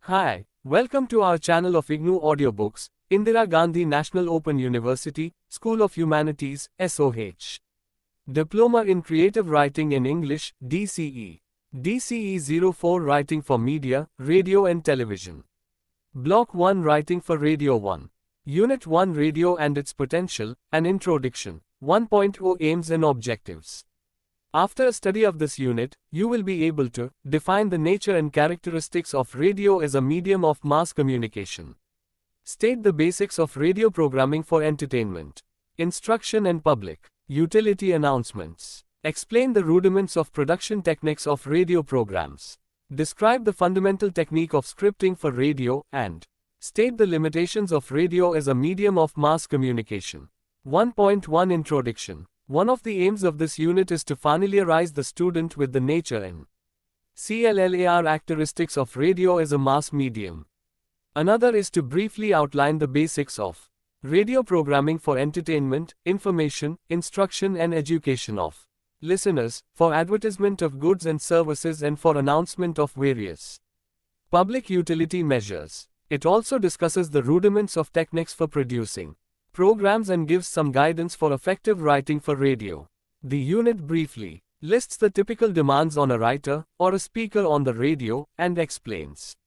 Hi, welcome to our channel of IGNOU audiobooks, Indira Gandhi National Open University, School of Humanities, SOH. Diploma in Creative Writing in English, DCE. DCE 04 Writing for Media, Radio and Television. Block-1 Writing for Radio 1. Unit-1 Radio and its Potential, an Introduction. 1.0 Aims and Objectives. After a study of this unit, you will be able to define the nature and characteristics of radio as a medium of mass communication. State the basics of radio programming for entertainment, instruction and public utility announcements. Explain the rudiments of production techniques of radio programs. Describe the fundamental technique of scripting for radio and state the limitations of radio as a medium of mass communication. 1.1 Introduction. One of the aims of this unit is to familiarize the student with the nature and characteristics of radio as a mass medium. Another is to briefly outline the basics of radio programming for entertainment, information, instruction and education of listeners, for advertisement of goods and services and for announcement of various public utility measures. It also discusses the rudiments of techniques for producing programs and gives some guidance for effective writing for radio. The unit briefly lists the typical demands on a writer or a speaker on the radio and explains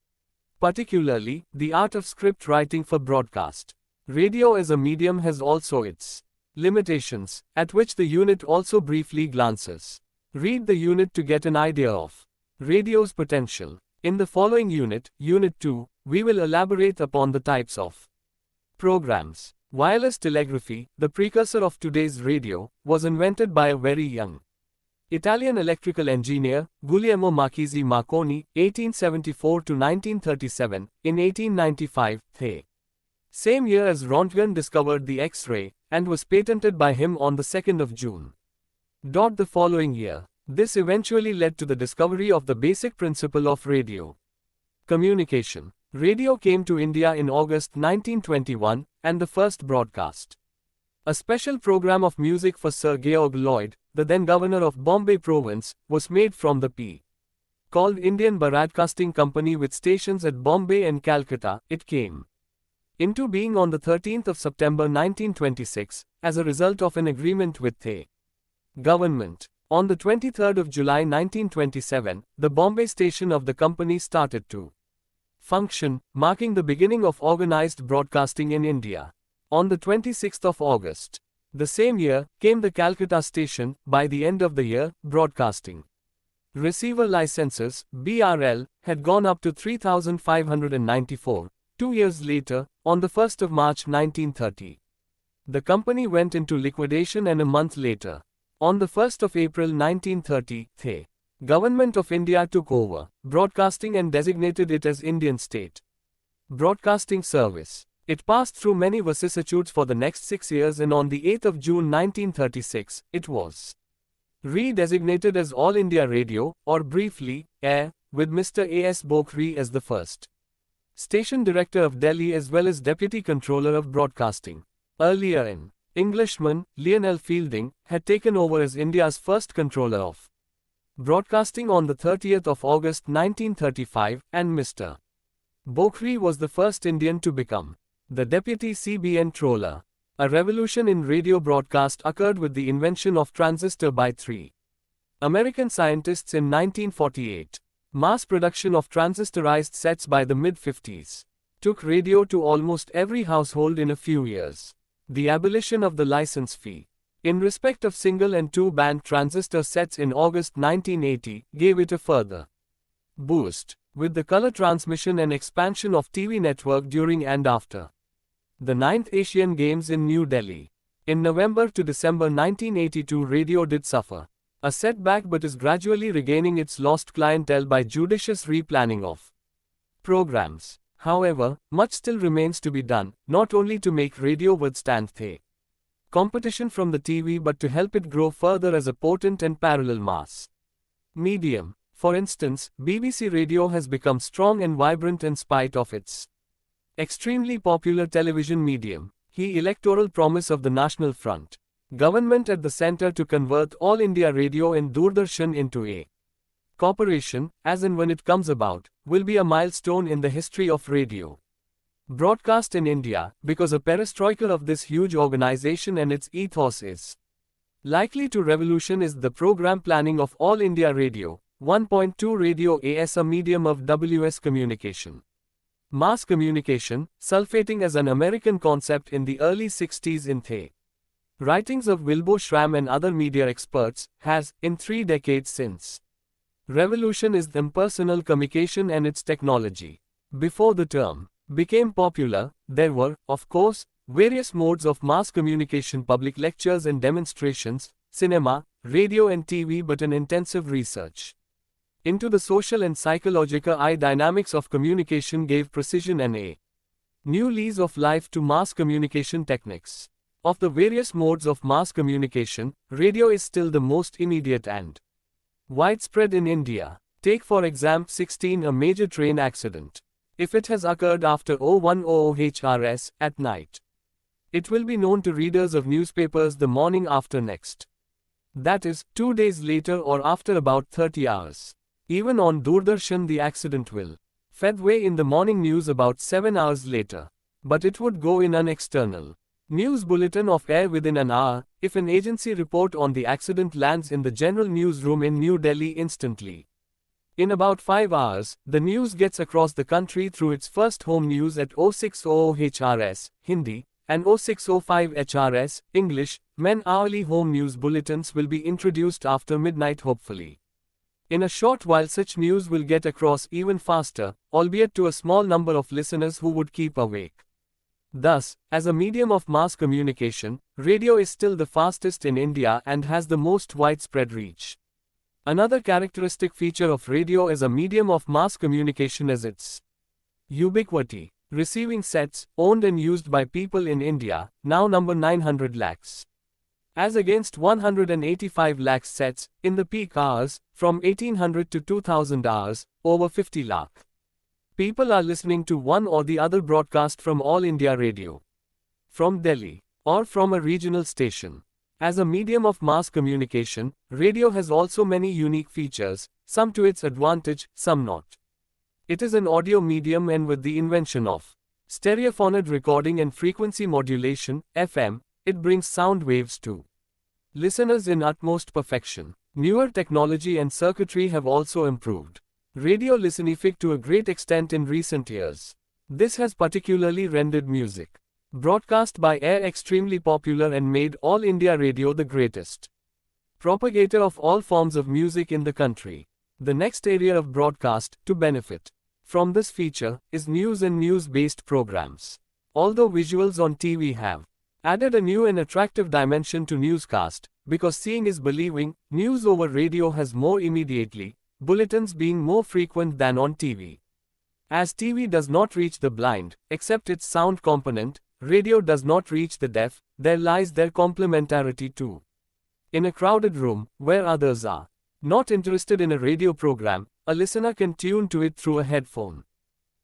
particularly the art of script writing for broadcast. Radio as a medium has also its limitations, at which the unit also briefly glances. Read the unit to get an idea of radio's potential. In the following unit, Unit 2, we will elaborate upon the types of programs. Wireless telegraphy, the precursor of today's radio, was invented by a very young Italian electrical engineer, Guglielmo Marchesi Marconi, 1874 to 1937, in 1895, the same year as Röntgen discovered the X-ray, and was patented by him on the 2nd of June. The following year, this eventually led to the discovery of the basic principle of radio communication. Radio came to India in August 1921, and the first broadcast a special program of music for Sir George Lloyd, the then governor of Bombay Province, was made from the P. called Indian Broadcasting Company with stations at Bombay and Calcutta. It came into being on the 13th of September 1926, as a result of an agreement with the government. On the 23rd of July 1927, the Bombay station of the company started to function, marking the beginning of organized broadcasting in India. On the 26th of August, the same year, came the Calcutta station. By the end of the year, broadcasting receiver licenses, BRL, had gone up to 3,594. 2 years later, on the 1st of March 1930, the company went into liquidation, and a month later, on the 1st of April 1930, the Government of India took over broadcasting and designated it as Indian State Broadcasting Service. It passed through many vicissitudes for the next 6 years, and on the 8th of June 1936, it was redesignated as All India Radio, or briefly, AIR, with Mr. A.S. Bokhri as the first station director of Delhi as well as deputy controller of broadcasting. Earlier, an Englishman, Lionel Fielding, had taken over as India's first controller of broadcasting on the 30th of August 1935, and Mr. Bokhri was the first Indian to become the deputy CBN controller. A revolution in radio broadcast occurred with the invention of transistor by 3 American scientists in 1948. Mass production of transistorized sets by the mid-50s took radio to almost every household in a few years. The abolition of the license fee in respect of single and two-band transistor sets in August 1980 gave it a further boost, with the color transmission and expansion of TV network during and after the 9th Asian Games in New Delhi. In November to December 1982, radio did suffer a setback but is gradually regaining its lost clientele by judicious replanning of programs. However, much still remains to be done, not only to make radio withstand the competition from the TV but to help it grow further as a potent and parallel mass medium. For instance, BBC Radio has become strong and vibrant in spite of its extremely popular television medium. The electoral promise of the National Front government at the center to convert All India Radio and Doordarshan into a Corporation, as and when it comes about, will be a milestone in the history of radio broadcast in India, because a perestroika of this huge organization and its ethos is likely to revolution is the program planning of All India Radio. 1.2 Radio as a medium of WS communication. Mass communication, sulfating as an American concept in the early 60s in the writings of Wilbur Schramm and other media experts, has, in 3 decades since. Revolution is the impersonal communication and its technology. Before the term became popular, there were, of course, various modes of mass communication: public lectures and demonstrations, cinema, radio and TV, but an intensive research into the social and psychological dynamics of communication gave precision and a new lease of life to mass communication techniques. Of the various modes of mass communication, radio is still the most immediate and widespread in India. Take for example 16, a major train accident. If it has occurred after 01:00 HRS at night, it will be known to readers of newspapers the morning after next. That is, 2 days later or after about 30 hours. Even on Doordarshan the accident will fed way in the morning news about 7 hours later. But it would go in an external news bulletin of air within an hour. If an agency report on the accident lands in the general newsroom in New Delhi instantly, in about 5 hours, the news gets across the country through its first home news at 06:00 HRS, Hindi, and 06:05 HRS, English. Men hourly home news bulletins will be introduced after midnight hopefully. In a short while such news will get across even faster, albeit to a small number of listeners who would keep awake. Thus, as a medium of mass communication, radio is still the fastest in India and has the most widespread reach. Another characteristic feature of radio as a medium of mass communication is its ubiquity. Receiving sets, owned and used by people in India, now number 900 lakhs. As against 185 lakh sets, in the peak hours, from 1800 to 2000 hours, over 50 lakh people are listening to one or the other broadcast from All India Radio, from Delhi, or from a regional station. As a medium of mass communication, radio has also many unique features, some to its advantage, some not. It is an audio medium, and with the invention of stereophonic recording and frequency modulation, FM, it brings sound waves to listeners in utmost perfection. Newer technology and circuitry have also improved radio listening to a great extent in recent years. This has particularly rendered music broadcast by air extremely popular and made All India Radio the greatest propagator of all forms of music in the country. The next area of broadcast to benefit from this feature is news and news-based programs. Although visuals on TV have added a new and attractive dimension to newscast, because seeing is believing, news over radio has more immediately, bulletins being more frequent than on TV. As TV does not reach the blind, except its sound component, radio does not reach the deaf, there lies their complementarity too. In a crowded room, where others are not interested in a radio program, a listener can tune to it through a headphone.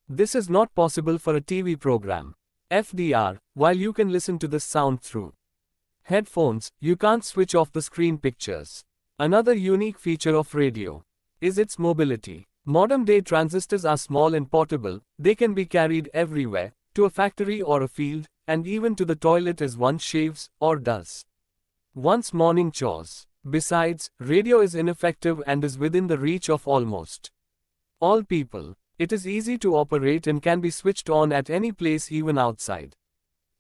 This is not possible for a TV program. FDR, while you can listen to the sound through headphones, you can't switch off the screen pictures. Another unique feature of radio is its mobility. Modern-day transistors are small and portable, they can be carried everywhere, to a factory or a field, and even to the toilet as one shaves, or does one's morning chores. Besides, radio is ineffective and is within the reach of almost all people. It is easy to operate and can be switched on at any place, even outside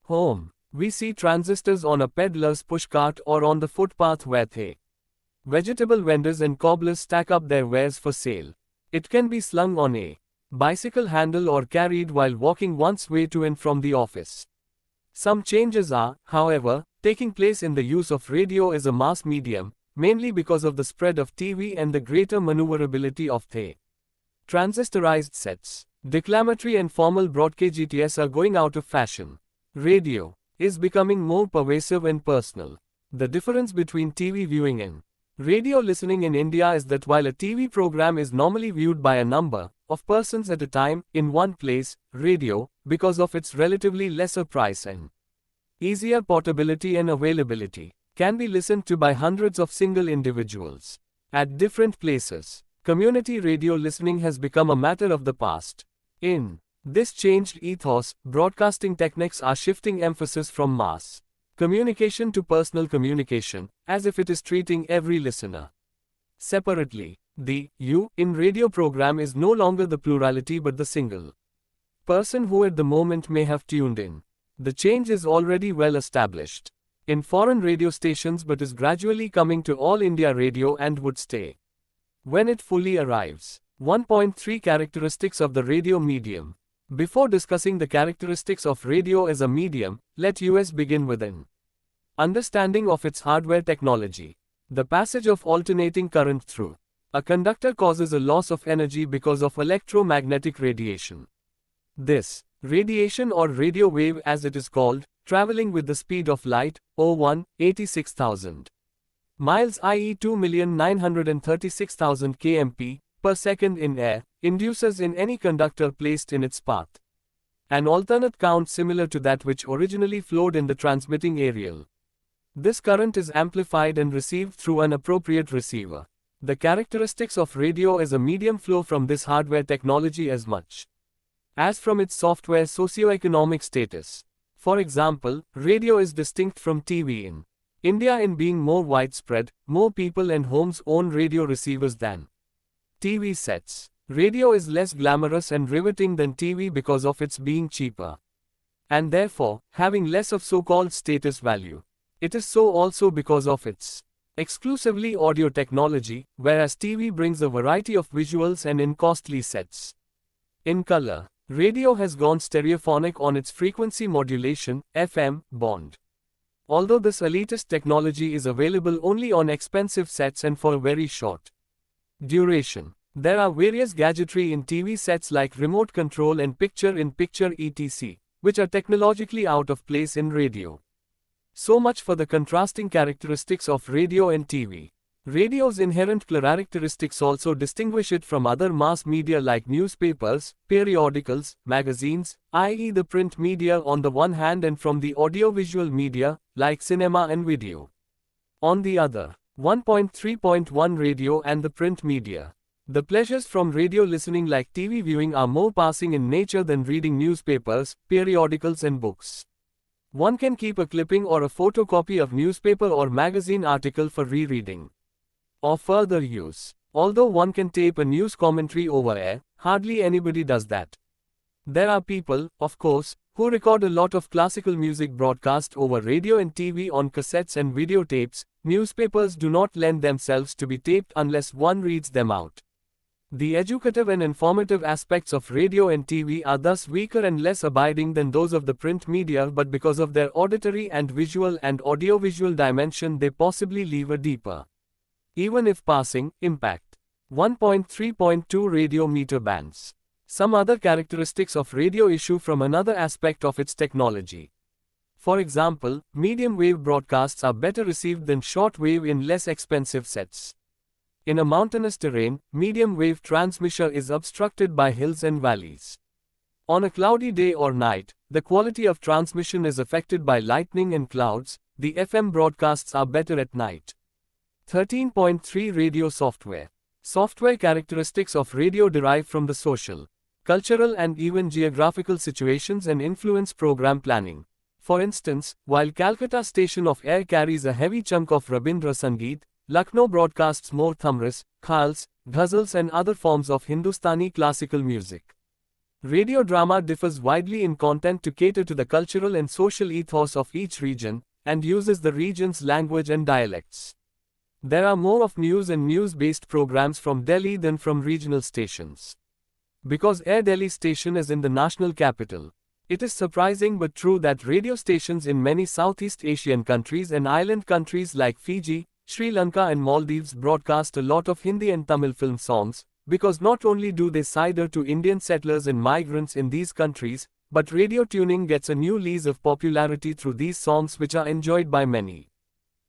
home. We see transistors on a peddler's pushcart or on the footpath where the vegetable vendors and cobblers stack up their wares for sale. It can be slung on a bicycle handle or carried while walking one's way to and from the office. Some changes are, however, taking place in the use of radio as a mass medium, mainly because of the spread of TV and the greater maneuverability of the transistorized sets. Declamatory and formal broadcasts are going out of fashion. Radio is becoming more pervasive and personal. The difference between TV viewing and radio listening in India is that while a TV program is normally viewed by a number of persons at a time, in one place, radio, because of its relatively lesser price and easier portability and availability, can be listened to by hundreds of single individuals at different places. Community radio listening has become a matter of the past. In this changed ethos, broadcasting techniques are shifting emphasis from mass communication to personal communication, as if it is treating every listener separately. The you in radio program is no longer the plurality but the single person who at the moment may have tuned in. The change is already well established in foreign radio stations but is gradually coming to all India radio and would stay when it fully arrives. 1.3 Characteristics of the radio medium. Before discussing the characteristics of radio as a medium, let us begin with an understanding of its hardware technology. The passage of alternating current through a conductor causes a loss of energy because of electromagnetic radiation. This radiation, or radio wave as it is called, traveling with the speed of light, 86,000 miles, i.e. 2,936,000 km per second in air, induces in any conductor placed in its path an alternate current similar to that which originally flowed in the transmitting aerial. This current is amplified and received through an appropriate receiver. The characteristics of radio as a medium flow from this hardware technology as much as from its software socioeconomic status. For example, radio is distinct from TV in India in being more widespread. More people and homes own radio receivers than TV sets. Radio is less glamorous and riveting than TV because of its being cheaper and therefore having less of so-called status value. It is so also because of its exclusively audio technology, whereas TV brings a variety of visuals and in costly sets. In color, radio has gone stereophonic on its frequency modulation, FM, band. Although this elitist technology is available only on expensive sets and for a very short duration, there are various gadgetry in TV sets like remote control and picture-in-picture etc., which are technologically out of place in radio. So much for the contrasting characteristics of radio and TV. Radio's inherent characteristics also distinguish it from other mass media like newspapers, periodicals, magazines, i.e. the print media on the one hand, and from the audiovisual media, like cinema and video, on the other. 1.3.1 Radio and the print media. The pleasures from radio listening like TV viewing are more passing in nature than reading newspapers, periodicals and books. One can keep a clipping or a photocopy of newspaper or magazine article for rereading or further use. Although one can tape a news commentary over air, hardly anybody does that. There are people, of course, who record a lot of classical music broadcast over radio and TV on cassettes and videotapes. Newspapers do not lend themselves to be taped unless one reads them out. The educative and informative aspects of radio and TV are thus weaker and less abiding than those of the print media, but because of their auditory and visual and audiovisual dimension they possibly leave a deeper, even if passing, impact. 1.3.2 Radio meter bands. Some other characteristics of radio issue from another aspect of its technology. For example, medium wave broadcasts are better received than short wave in less expensive sets. In a mountainous terrain, medium wave transmission is obstructed by hills and valleys. On a cloudy day or night, the quality of transmission is affected by lightning and clouds. The FM broadcasts are better at night. 13.3 Radio software. Software characteristics of radio derive from the social, cultural and even geographical situations and influence program planning. For instance, while Calcutta station of air carries a heavy chunk of Rabindra Sangeet, Lucknow broadcasts more thamras, khals, ghazals and other forms of Hindustani classical music. Radio drama differs widely in content to cater to the cultural and social ethos of each region, and uses the region's language and dialects. There are more of news and news-based programs from Delhi than from regional stations. Because Air Delhi station is in the national capital, it is surprising but true that radio stations in many Southeast Asian countries and island countries like Fiji, Sri Lanka and Maldives broadcast a lot of Hindi and Tamil film songs, because not only do they cater to Indian settlers and migrants in these countries, but radio tuning gets a new lease of popularity through these songs which are enjoyed by many.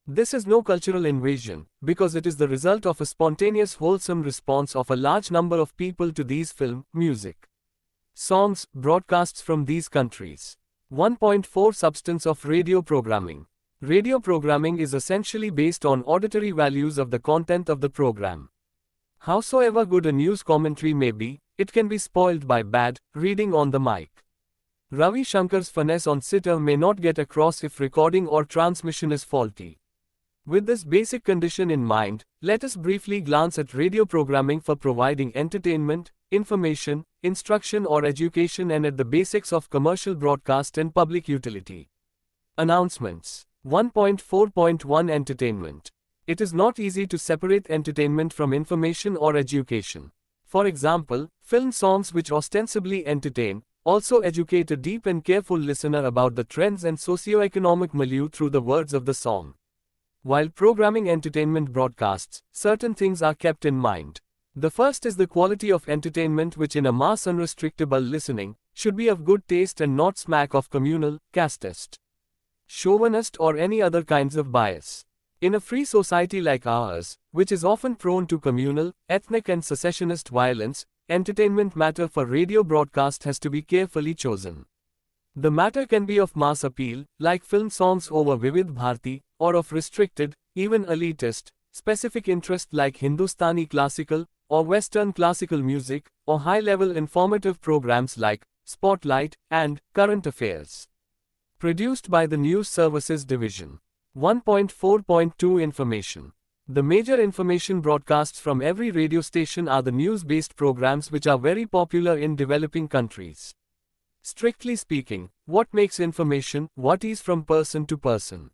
This is no cultural invasion, because it is the result of a spontaneous wholesome response of a large number of people to these film, music, songs, broadcasts from these countries. 1.4 Substance of radio programming. Radio programming is essentially based on auditory values of the content of the program. Howsoever good a news commentary may be, it can be spoiled by bad reading on the mic. Ravi Shankar's finesse on sitar may not get across if recording or transmission is faulty. With this basic condition in mind, let us briefly glance at radio programming for providing entertainment, information, instruction or education and at the basics of commercial broadcast and public utility. Announcements. 1.4.1 Entertainment. It is not easy to separate entertainment from information or education. For example, film songs which ostensibly entertain, also educate a deep and careful listener about the trends and socio-economic milieu through the words of the song. While programming entertainment broadcasts, certain things are kept in mind. The first is the quality of entertainment which in a mass unrestrictable listening, should be of good taste and not smack of communal, casteist, chauvinist or any other kinds of bias. In a free society like ours, which is often prone to communal, ethnic and secessionist violence, entertainment matter for radio broadcast has to be carefully chosen. The matter can be of mass appeal, like film songs over Vividh Bharati, or of restricted, even elitist, specific interest like Hindustani classical, or Western classical music, or high-level informative programs like Spotlight and Current Affairs. Produced by the News Services Division. 1.4.2 Information. The major information broadcasts from every radio station are the news-based programs which are very popular in developing countries. Strictly speaking, what makes information, what is from person to person?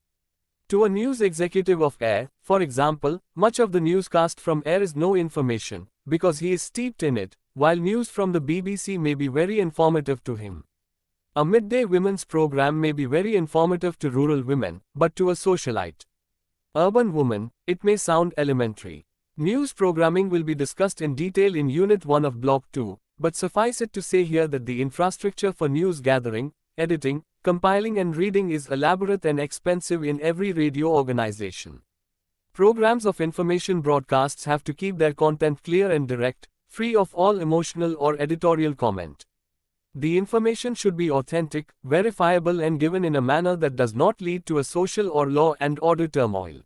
To a news executive of air, for example, much of the newscast from air is no information, because he is steeped in it, while news from the BBC may be very informative to him. A midday women's program may be very informative to rural women, but to a socialite, urban woman, it may sound elementary. News programming will be discussed in detail in Unit 1 of Block 2, but suffice it to say here that the infrastructure for news gathering, editing, compiling and reading is elaborate and expensive in every radio organization. Programs of information broadcasts have to keep their content clear and direct, free of all emotional or editorial comment. The information should be authentic, verifiable and given in a manner that does not lead to a social or law and order turmoil.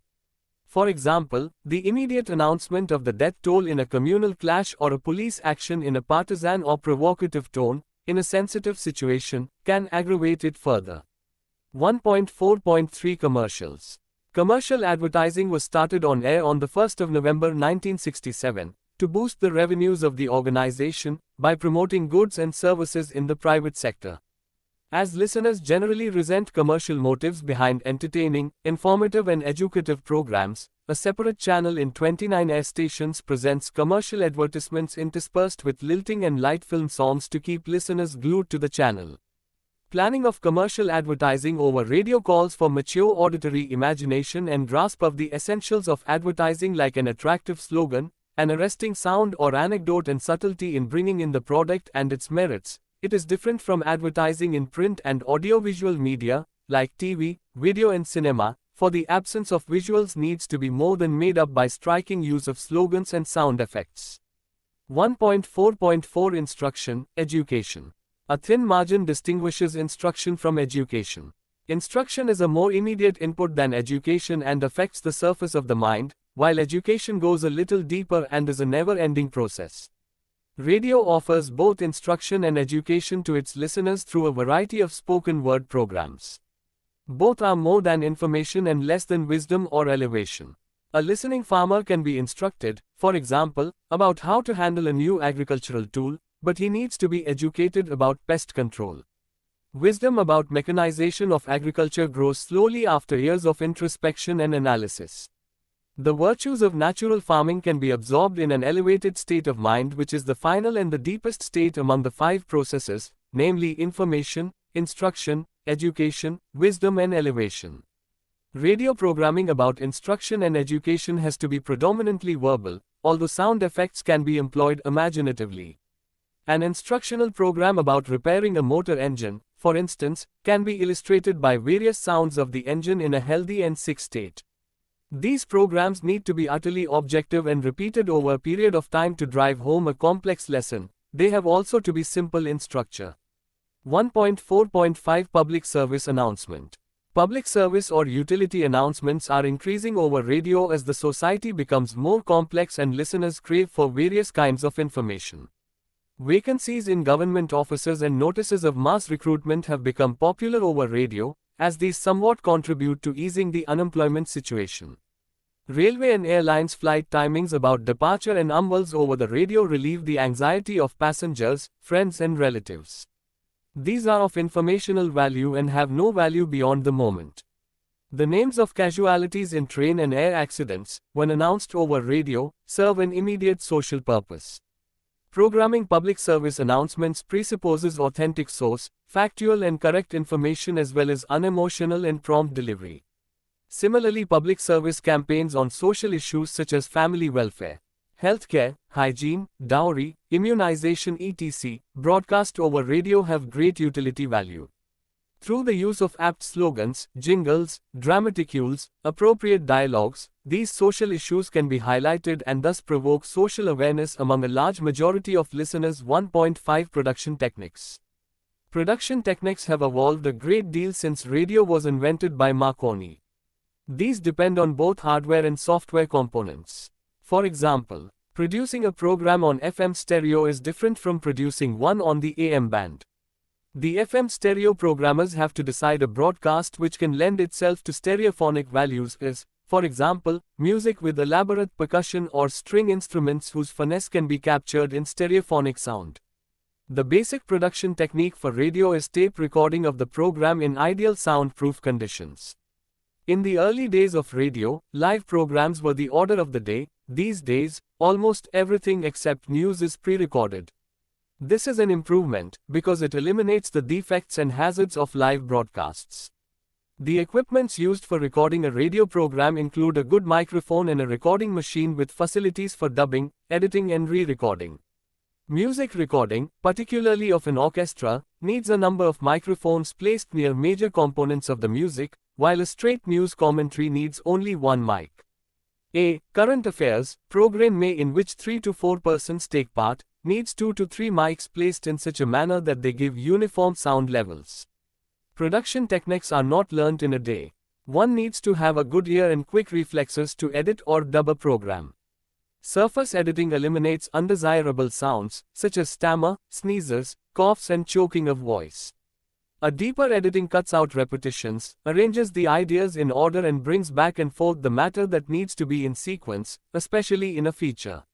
For example, the immediate announcement of the death toll in a communal clash or a police action in a partisan or provocative tone, in a sensitive situation, can aggravate it further. 1.4.3 Commercials. Commercial advertising was started on air on the 1st of November 1967, to boost the revenues of the organization, by promoting goods and services in the private sector. As listeners generally resent commercial motives behind entertaining, informative and educative programs, a separate channel in 29 air stations presents commercial advertisements interspersed with lilting and light film songs to keep listeners glued to the channel. Planning of commercial advertising over radio calls for mature auditory imagination and grasp of the essentials of advertising like an attractive slogan, an arresting sound or anecdote and subtlety in bringing in the product and its merits. It is different from advertising in print and audiovisual media, like TV, video and cinema, for the absence of visuals needs to be more than made up by striking use of slogans and sound effects. 1.4.4 Instruction, Education. A thin margin distinguishes instruction from education. Instruction is a more immediate input than education and affects the surface of the mind, while education goes a little deeper and is a never-ending process. Radio offers both instruction and education to its listeners through a variety of spoken word programs. Both are more than information and less than wisdom or elevation. A listening farmer can be instructed, for example, about how to handle a new agricultural tool, but he needs to be educated about pest control. Wisdom about mechanization of agriculture grows slowly after years of introspection and analysis. The virtues of natural farming can be absorbed in an elevated state of mind, which is the final and the deepest state among the 5 processes, namely information, instruction, education, wisdom and elevation. Radio programming about instruction and education has to be predominantly verbal, although sound effects can be employed imaginatively. An instructional program about repairing a motor engine, for instance, can be illustrated by various sounds of the engine in a healthy and sick state. These programs need to be utterly objective and repeated over a period of time to drive home a complex lesson. They have also to be simple in structure. 1.4.5 Public Service Announcement. Public service or utility announcements are increasing over radio as the society becomes more complex and listeners crave for various kinds of information. Vacancies in government offices and notices of mass recruitment have become popular over radio, as these somewhat contribute to easing the unemployment situation. Railway and airlines flight timings about departure and arrivals over the radio relieve the anxiety of passengers, friends and relatives. These are of informational value and have no value beyond the moment. The names of casualties in train and air accidents, when announced over radio, serve an immediate social purpose. Programming public service announcements presupposes authentic source, factual and correct information as well as unemotional and prompt delivery. Similarly, public service campaigns on social issues such as family welfare, healthcare, hygiene, dowry, immunization etc., broadcast over radio have great utility value. Through the use of apt slogans, jingles, dramaticules, appropriate dialogues, these social issues can be highlighted and thus provoke social awareness among a large majority of listeners. 1.5 Production techniques. Production techniques have evolved a great deal since radio was invented by Marconi. These depend on both hardware and software components. For example, producing a program on FM stereo is different from producing one on the AM band. The FM stereo programmers have to decide a broadcast which can lend itself to stereophonic values as, for example, music with elaborate percussion or string instruments whose finesse can be captured in stereophonic sound. The basic production technique for radio is tape recording of the program in ideal soundproof conditions. In the early days of radio, live programs were the order of the day. These days, almost everything except news is pre-recorded. This is an improvement, because it eliminates the defects and hazards of live broadcasts. The equipments used for recording a radio program include a good microphone and a recording machine with facilities for dubbing, editing and re-recording. Music recording, particularly of an orchestra, needs a number of microphones placed near major components of the music, while a straight news commentary needs only one mic. A current affairs program in which 3 to 4 persons take part, needs 2 to 3 mics placed in such a manner that they give uniform sound levels. Production techniques are not learnt in a day. One needs to have a good ear and quick reflexes to edit or dub a program. Surface editing eliminates undesirable sounds, such as stammer, sneezes, coughs and choking of voice. A deeper editing cuts out repetitions, arranges the ideas in order and brings back and forth the matter that needs to be in sequence, especially in a feature.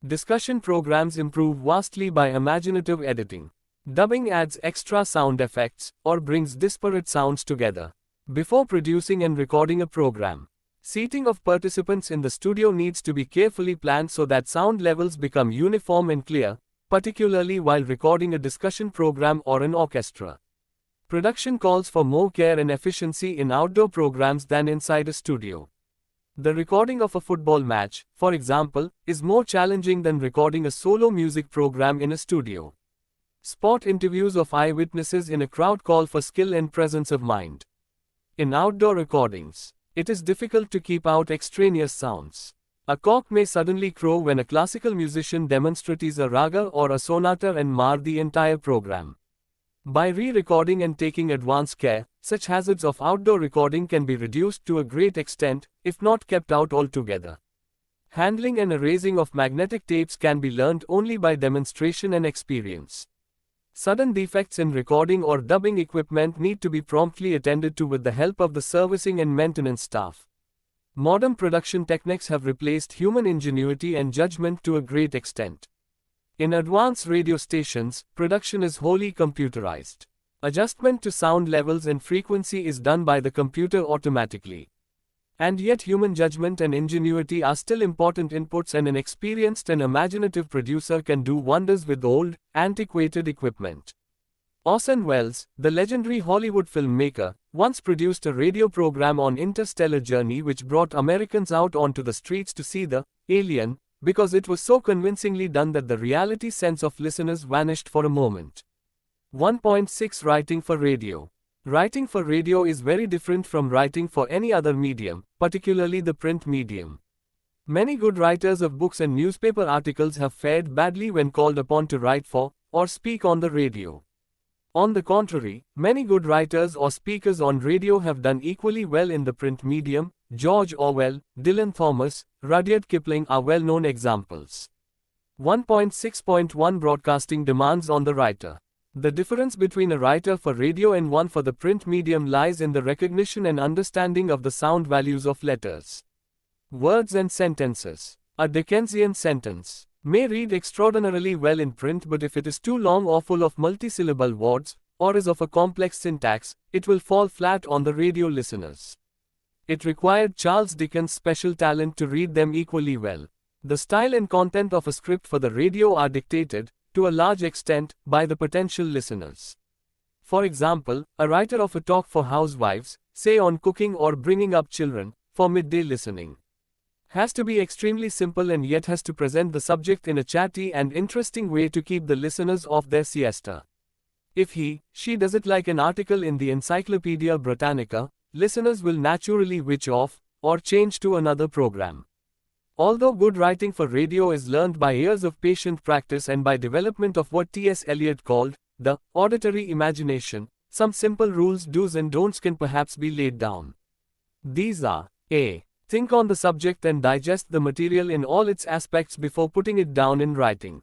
Discussion programs improve vastly by imaginative editing. Dubbing adds extra sound effects, or brings disparate sounds together. Before producing and recording a program, seating of participants in the studio needs to be carefully planned so that sound levels become uniform and clear, particularly while recording a discussion program or an orchestra. Production calls for more care and efficiency in outdoor programs than inside a studio. The recording of a football match, for example, is more challenging than recording a solo music program in a studio. Spot interviews of eyewitnesses in a crowd call for skill and presence of mind. In outdoor recordings, it is difficult to keep out extraneous sounds. A cock may suddenly crow when a classical musician demonstrates a raga or a sonata and mar the entire program. By re-recording and taking advanced care, such hazards of outdoor recording can be reduced to a great extent, if not kept out altogether. Handling and erasing of magnetic tapes can be learned only by demonstration and experience. Sudden defects in recording or dubbing equipment need to be promptly attended to with the help of the servicing and maintenance staff. Modern production techniques have replaced human ingenuity and judgment to a great extent. In advanced radio stations, production is wholly computerized. Adjustment to sound levels and frequency is done by the computer automatically. And yet human judgment and ingenuity are still important inputs, and an experienced and imaginative producer can do wonders with old, antiquated equipment. Orson Welles, the legendary Hollywood filmmaker, once produced a radio program on interstellar journey which brought Americans out onto the streets to see the alien, because it was so convincingly done that the reality sense of listeners vanished for a moment. 1.6 Writing for radio. Writing for radio is very different from writing for any other medium, particularly the print medium. Many good writers of books and newspaper articles have fared badly when called upon to write for, or speak on the radio. On the contrary, many good writers or speakers on radio have done equally well in the print medium. George Orwell, Dylan Thomas, Rudyard Kipling are well-known examples. 1.6.1 Broadcasting demands on the writer. The difference between a writer for radio and one for the print medium lies in the recognition and understanding of the sound values of letters, words and sentences. A Dickensian sentence may read extraordinarily well in print, but if it is too long or full of multisyllable words, or is of a complex syntax, it will fall flat on the radio listeners. It required Charles Dickens' special talent to read them equally well. The style and content of a script for the radio are dictated, to a large extent, by the potential listeners. For example, a writer of a talk for housewives, say on cooking or bringing up children, for midday listening, has to be extremely simple and yet has to present the subject in a chatty and interesting way to keep the listeners off their siesta. If she does it like an article in the Encyclopedia Britannica, listeners will naturally switch off, or change to another program. Although good writing for radio is learned by years of patient practice and by development of what T.S. Eliot called the auditory imagination, some simple rules, do's and don'ts can perhaps be laid down. These are: A. Think on the subject and digest the material in all its aspects before putting it down in writing.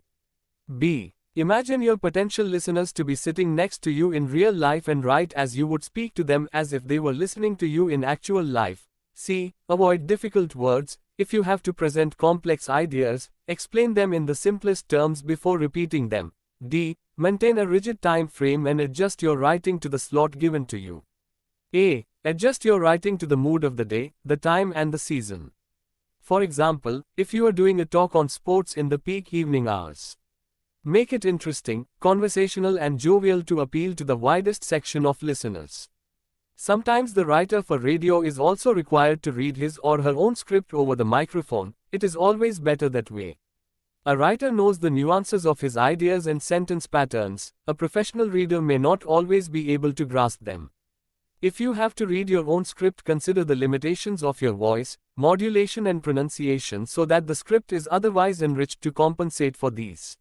B. Imagine your potential listeners to be sitting next to you in real life and write as you would speak to them as if they were listening to you in actual life. C. Avoid difficult words. If you have to present complex ideas, explain them in the simplest terms before repeating them. D. Maintain a rigid time frame and adjust your writing to the slot given to you. A. Adjust your writing to the mood of the day, the time and the season. For example, if you are doing a talk on sports in the peak evening hours, make it interesting, conversational and jovial to appeal to the widest section of listeners. Sometimes the writer for radio is also required to read his or her own script over the microphone. It is always better that way. A writer knows the nuances of his ideas and sentence patterns. A professional reader may not always be able to grasp them. If you have to read your own script, consider the limitations of your voice, modulation and pronunciation so that the script is otherwise enriched to compensate for these.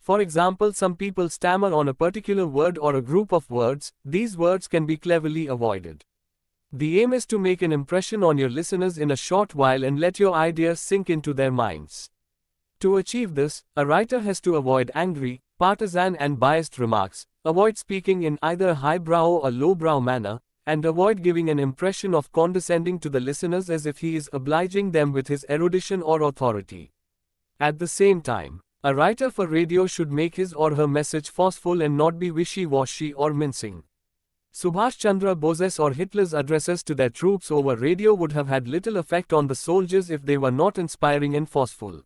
For example, some people stammer on a particular word or a group of words. These words can be cleverly avoided. The aim is to make an impression on your listeners in a short while and let your ideas sink into their minds. To achieve this, a writer has to avoid angry, partisan and biased remarks, avoid speaking in either a highbrow or lowbrow manner, and avoid giving an impression of condescending to the listeners as if he is obliging them with his erudition or authority. At the same time, a writer for radio should make his or her message forceful and not be wishy-washy or mincing. Subhash Chandra Bose's or Hitler's addresses to their troops over radio would have had little effect on the soldiers if they were not inspiring and forceful.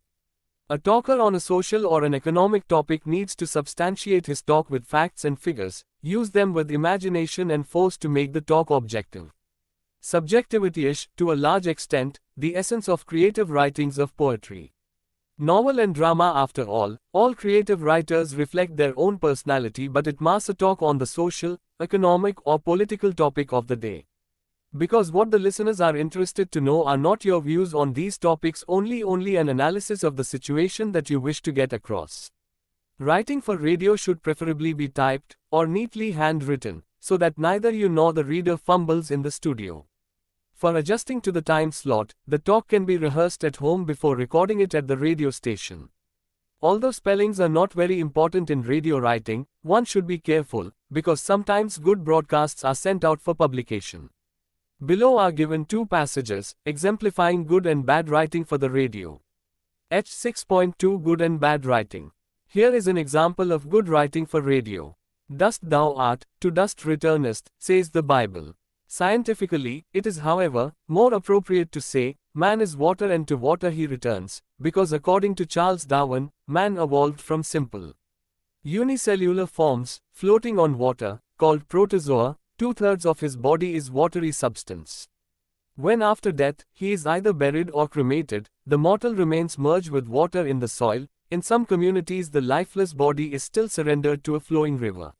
A talker on a social or an economic topic needs to substantiate his talk with facts and figures, use them with imagination and force to make the talk objective. Subjectivity is, to a large extent, the essence of creative writings of poetry. Novel and drama, after all creative writers reflect their own personality, but it masks a talk on the social, economic or political topic of the day. Because what the listeners are interested to know are not your views on these topics only an analysis of the situation that you wish to get across. Writing for radio should preferably be typed, or neatly handwritten, so that neither you nor the reader fumbles in the studio. For adjusting to the time slot, the talk can be rehearsed at home before recording it at the radio station. Although spellings are not very important in radio writing, one should be careful, because sometimes good broadcasts are sent out for publication. Below are given two passages, exemplifying good and bad writing for the radio. H 6.2 Good and Bad Writing. Here is an example of good writing for radio. Dust thou art, to dust returnest, says the Bible. Scientifically, it is, however, more appropriate to say, man is water and to water he returns, because according to Charles Darwin, man evolved from simple unicellular forms, floating on water, called protozoa. 2/3 of his body is watery substance. When after death, he is either buried or cremated, the mortal remains merged with water in the soil. In some communities the lifeless body is still surrendered to a flowing river.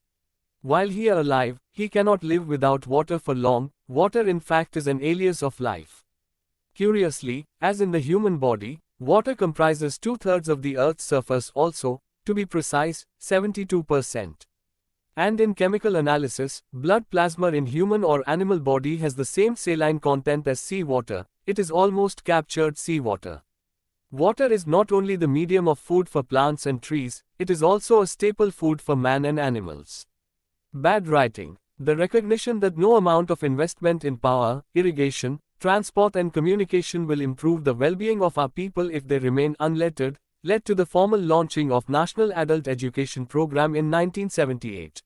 While here alive, he cannot live without water for long. Water in fact is an alias of life. Curiously, as in the human body, water comprises 2/3 of the Earth's surface also, to be precise, 72%. And in chemical analysis, blood plasma in human or animal body has the same saline content as seawater. It is almost captured seawater. Water is not only the medium of food for plants and trees, it is also a staple food for man and animals. Bad writing. The recognition that no amount of investment in power, irrigation, transport and communication will improve the well-being of our people if they remain unlettered, led to the formal launching of National Adult Education Program in 1978.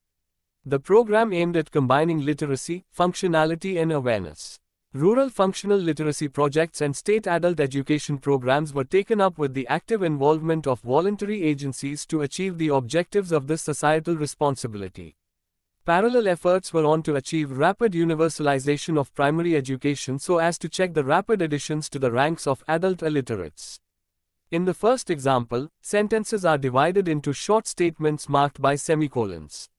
The program aimed at combining literacy, functionality and awareness. Rural functional literacy projects and state adult education programs were taken up with the active involvement of voluntary agencies to achieve the objectives of this societal responsibility. Parallel efforts were on to achieve rapid universalization of primary education so as to check the rapid additions to the ranks of adult illiterates. In the first example, sentences are divided into short statements marked by semicolons.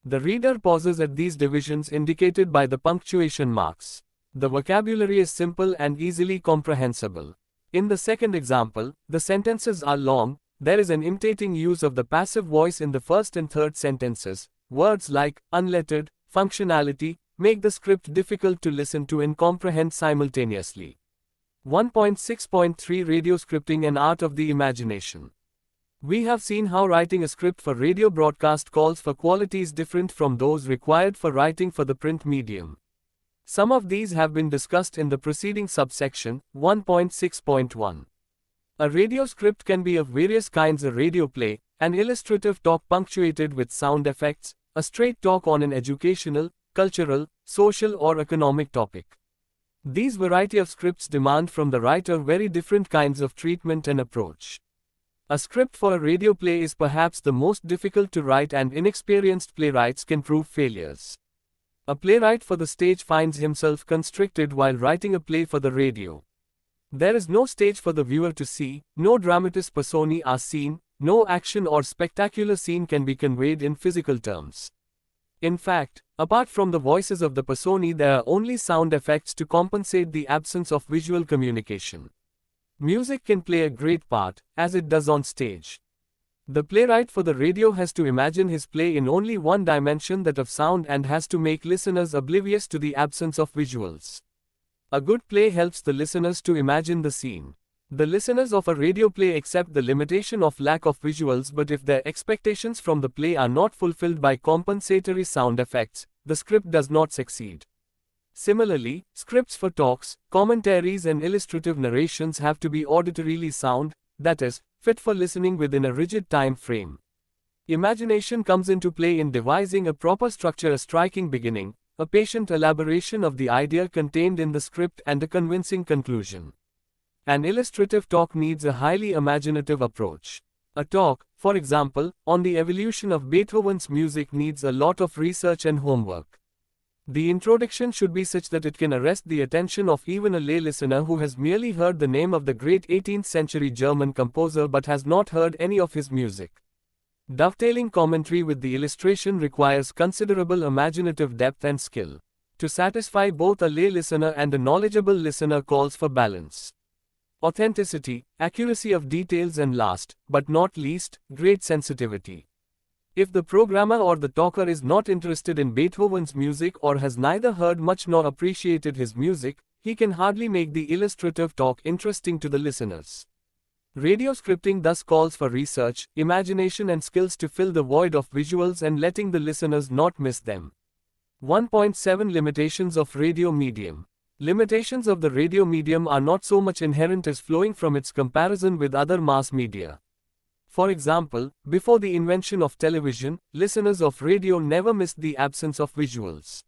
The reader pauses at these divisions indicated by the punctuation marks. The vocabulary is simple and easily comprehensible. In the second example, the sentences are long. There is an imitating use of the passive voice in the first and third sentences. Words like unlettered, functionality, make the script difficult to listen to and comprehend simultaneously. 1.6.3 Radio Scripting, an Art of the Imagination. We have seen how writing a script for radio broadcast calls for qualities different from those required for writing for the print medium. Some of these have been discussed in the preceding subsection, 1.6.1. A radio script can be of various kinds: a radio play, an illustrative talk punctuated with sound effects, a straight talk on an educational, cultural, social or economic topic. These variety of scripts demand from the writer very different kinds of treatment and approach. A script for a radio play is perhaps the most difficult to write, and inexperienced playwrights can prove failures. A playwright for the stage finds himself constricted while writing a play for the radio. There is no stage for the viewer to see, no dramatis personae are seen, no action or spectacular scene can be conveyed in physical terms. In fact, apart from the voices of the personae, there are only sound effects to compensate the absence of visual communication. Music can play a great part, as it does on stage. The playwright for the radio has to imagine his play in only one dimension, that of sound, and has to make listeners oblivious to the absence of visuals. A good play helps the listeners to imagine the scene. The listeners of a radio play accept the limitation of lack of visuals, but if their expectations from the play are not fulfilled by compensatory sound effects, the script does not succeed. Similarly, scripts for talks, commentaries and illustrative narrations have to be auditorily sound, that is, fit for listening within a rigid time frame. Imagination comes into play in devising a proper structure: a striking beginning, a patient elaboration of the idea contained in the script, and a convincing conclusion. An illustrative talk needs a highly imaginative approach. A talk, for example, on the evolution of Beethoven's music needs a lot of research and homework. The introduction should be such that it can arrest the attention of even a lay listener who has merely heard the name of the great 18th-century German composer but has not heard any of his music. Dovetailing commentary with the illustration requires considerable imaginative depth and skill. To satisfy both a lay listener and a knowledgeable listener calls for balance. Authenticity, accuracy of details, and last, but not least, great sensitivity. If the programmer or the talker is not interested in Beethoven's music or has neither heard much nor appreciated his music, he can hardly make the illustrative talk interesting to the listeners. Radio scripting thus calls for research, imagination and skills to fill the void of visuals and letting the listeners not miss them. 1.7 Limitations of radio medium. Limitations of the radio medium are not so much inherent as flowing from its comparison with other mass media. For example, before the invention of television, listeners of radio never missed the absence of visuals.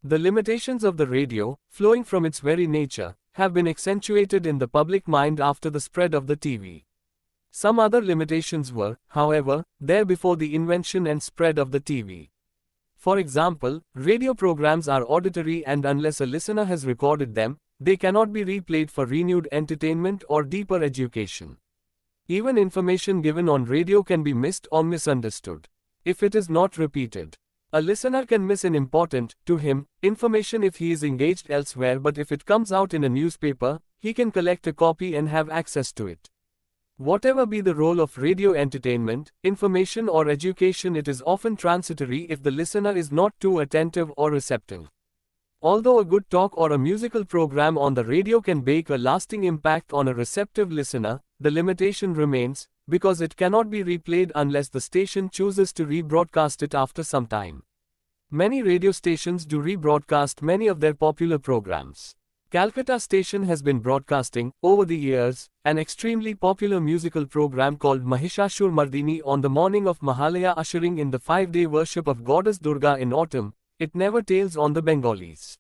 The limitations of the radio, flowing from its very nature, have been accentuated in the public mind after the spread of the TV. Some other limitations were, however, there before the invention and spread of the TV. For example, radio programs are auditory, and unless a listener has recorded them, they cannot be replayed for renewed entertainment or deeper education. Even information given on radio can be missed or misunderstood if it is not repeated. A listener can miss an important, to him, information if he is engaged elsewhere, but if it comes out in a newspaper, he can collect a copy and have access to it. Whatever be the role of radio entertainment, information or education, it is often transitory if the listener is not too attentive or receptive. Although a good talk or a musical program on the radio can make a lasting impact on a receptive listener, the limitation remains, because it cannot be replayed unless the station chooses to rebroadcast it after some time. Many radio stations do rebroadcast many of their popular programs. Calcutta station has been broadcasting, over the years, an extremely popular musical program called Mahishashur Mardini on the morning of Mahalaya, ushering in the 5-day worship of goddess Durga in autumn. It never tails on the Bengalis.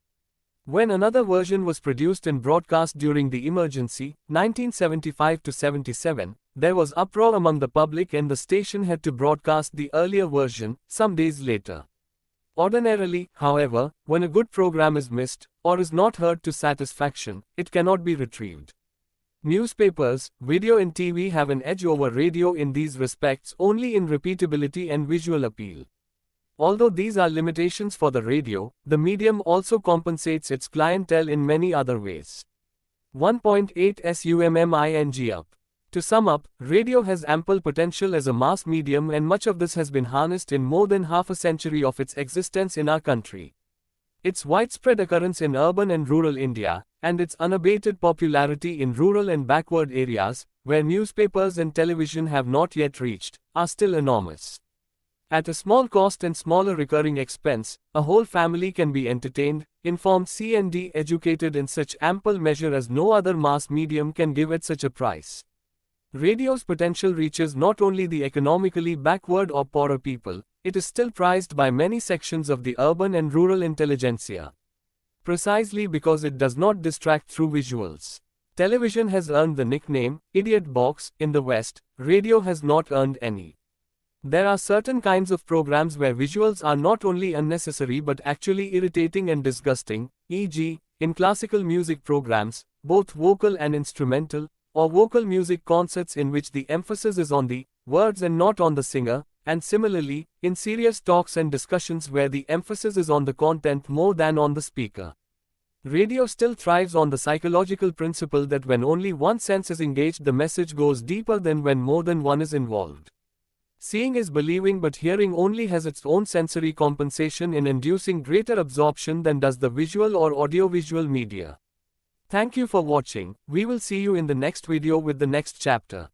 When another version was produced and broadcast during the emergency, 1975-77, there was uproar among the public and the station had to broadcast the earlier version, some days later. Ordinarily, however, when a good program is missed, or is not heard to satisfaction, it cannot be retrieved. Newspapers, video and TV have an edge over radio in these respects only in repeatability and visual appeal. Although these are limitations for the radio, the medium also compensates its clientele in many other ways. 1.8 SUMMING up. To sum up, radio has ample potential as a mass medium, and much of this has been harnessed in more than half a century of its existence in our country. Its widespread occurrence in urban and rural India, and its unabated popularity in rural and backward areas, where newspapers and television have not yet reached, are still enormous. At a small cost and smaller recurring expense, a whole family can be entertained, informed and educated in such ample measure as no other mass medium can give at such a price. Radio's potential reaches not only the economically backward or poorer people, it is still prized by many sections of the urban and rural intelligentsia. Precisely because it does not distract through visuals. Television has earned the nickname, idiot box, in the West, radio has not earned any. There are certain kinds of programs where visuals are not only unnecessary but actually irritating and disgusting, e.g., in classical music programs, both vocal and instrumental, or vocal music concerts in which the emphasis is on the words and not on the singer, and similarly, in serious talks and discussions where the emphasis is on the content more than on the speaker. Radio still thrives on the psychological principle that when only one sense is engaged, the message goes deeper than when more than one is involved. Seeing is believing, but hearing only has its own sensory compensation in inducing greater absorption than does the visual or audiovisual media. Thank you for watching. We will see you in the next video with the next chapter.